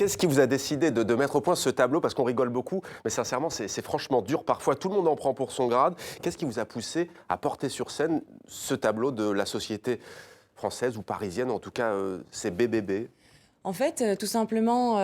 Qu'est-ce qui vous a décidé de mettre au point ce tableau? Parce qu'on rigole beaucoup, mais sincèrement, c'est franchement dur. Parfois, tout le monde en prend pour son grade. Qu'est-ce qui vous a poussé à porter sur scène ce tableau de la société française ou parisienne, en tout cas, ces BBB? En fait, tout simplement,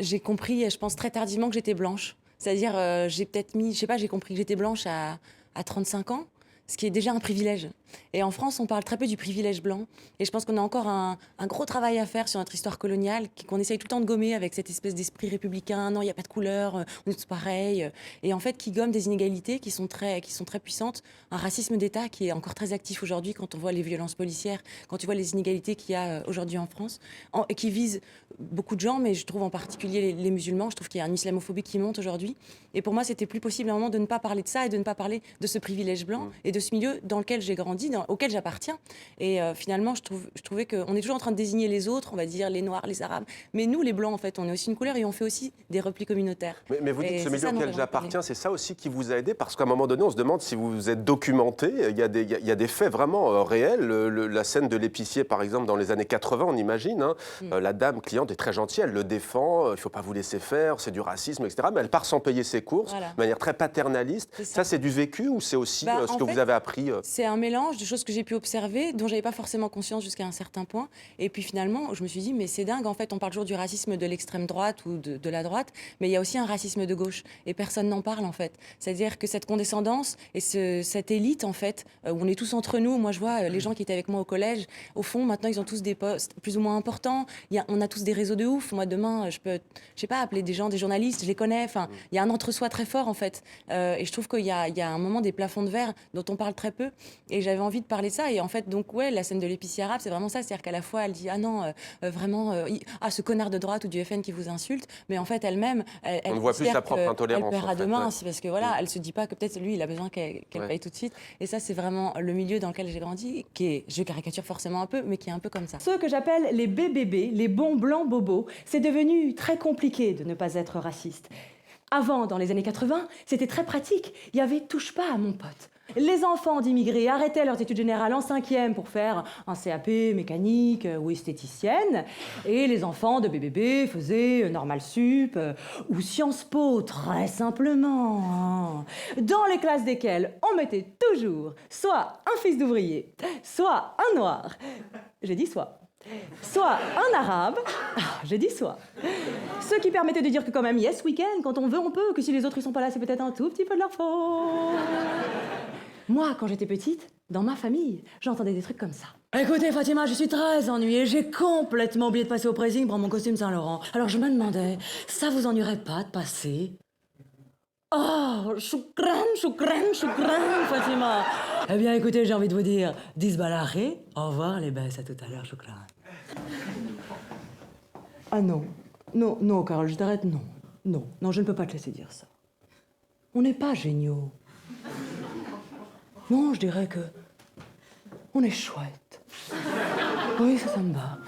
j'ai compris, je pense très tardivement que j'étais blanche. C'est-à-dire, j'ai peut-être mis, je sais pas, j'ai compris que j'étais blanche à 35 ans, ce qui est déjà un privilège. Et en France, on parle très peu du privilège blanc. Et je pense qu'on a encore un gros travail à faire sur notre histoire coloniale, qu'on essaye tout le temps de gommer avec cette espèce d'esprit républicain. Non, il n'y a pas de couleur, on est tous pareils. Et en fait, qui gomme des inégalités qui sont très puissantes. Un racisme d'État qui est encore très actif aujourd'hui quand on voit les violences policières, quand tu vois les inégalités qu'il y a aujourd'hui en France, et qui visent beaucoup de gens, mais je trouve en particulier les musulmans. Je trouve qu'il y a une islamophobie qui monte aujourd'hui. Et pour moi, c'était plus possible à un moment de ne pas parler de ça et de ne pas parler de ce privilège blanc et de ce milieu dans lequel j'ai grandi, auquel j'appartiens. Et finalement, je trouvais qu'on est toujours en train de désigner les autres, on va dire les Noirs, les Arabes. Mais nous, les Blancs, en fait, on est aussi une couleur et on fait aussi des replis communautaires. Mais vous dites ce milieu auquel j'appartiens, c'est ça aussi qui vous a aidé? Parce qu'à un moment donné, on se demande si vous vous êtes documenté. Il y a des faits vraiment réels. La scène de l'épicier, par exemple, dans les années 80, on imagine. Hein, la dame cliente est très gentille, elle le défend, il ne faut pas vous laisser faire, c'est du racisme, etc. Mais elle part sans payer ses courses, de manière très paternaliste. Ça, c'est du vécu ou c'est aussi ce que vous avez appris? C'est un mélange de choses que j'ai pu observer, dont j'avais pas forcément conscience jusqu'à un certain point. Et puis finalement, je me suis dit, mais c'est dingue, en fait, on parle toujours du racisme de l'extrême droite ou de la droite, mais il y a aussi un racisme de gauche. Et personne n'en parle, en fait. C'est-à-dire que cette condescendance et cette élite, en fait, où on est tous entre nous, moi je vois les gens qui étaient avec moi au collège, au fond, maintenant ils ont tous des postes plus ou moins importants. On a tous des réseaux de ouf. Moi, demain, je peux, je sais pas, appeler des gens, des journalistes, je les connais. Enfin, il y a un entre-soi très fort, en fait. Et je trouve qu'il y a un moment des plafonds de verre dont on parle très peu. Et j'avais envie de parler de ça. Et en fait, donc, ouais, la scène de l'épicier arabe, c'est vraiment ça. C'est-à-dire qu'à la fois, elle dit, ah non, vraiment, ce connard de droite ou du FN qui vous insulte. Mais en fait, elle-même, on ne voit plus sa propre intolérance. Elle paiera demain, ouais. c'est parce que voilà, elle se dit pas que peut-être lui, il a besoin qu'elle paye tout de suite. Et ça, c'est vraiment le milieu dans lequel j'ai grandi, qui est, je caricature forcément un peu, mais qui est un peu comme ça. Ceux que j'appelle les BBB, les bons blancs bobos, c'est devenu très compliqué de ne pas être raciste. Avant, dans les années 80, c'était très pratique. Il y avait touche pas à mon pote. Les enfants d'immigrés arrêtaient leurs études générales en 5e pour faire un CAP mécanique ou esthéticienne. Et les enfants de BBB faisaient Normal Sup ou Sciences Po, très simplement. Dans les classes desquelles on mettait toujours soit un fils d'ouvrier, soit un noir. J'ai dit soit un arabe, j'ai dit soit. Ce qui permettait de dire que quand même, yes, week-end, quand on veut, on peut, que si les autres ils sont pas là, c'est peut-être un tout petit peu de leur faute. Moi, quand j'étais petite, dans ma famille, j'entendais des trucs comme ça. Écoutez, Fatima, je suis très ennuyée, j'ai complètement oublié de passer au pressing pour mon costume Saint-Laurent. Alors je me demandais, ça vous ennuierait pas de passer? Oh, choukran, Fatima. Eh bien, écoutez, j'ai envie de vous dire, disbalaré, au revoir les baisses, à tout à l'heure, choukran. Ah non, non, Carole, je t'arrête, non, je ne peux pas te laisser dire ça. On n'est pas géniaux. Non, je dirais que on est chouette. Oui, ça me va.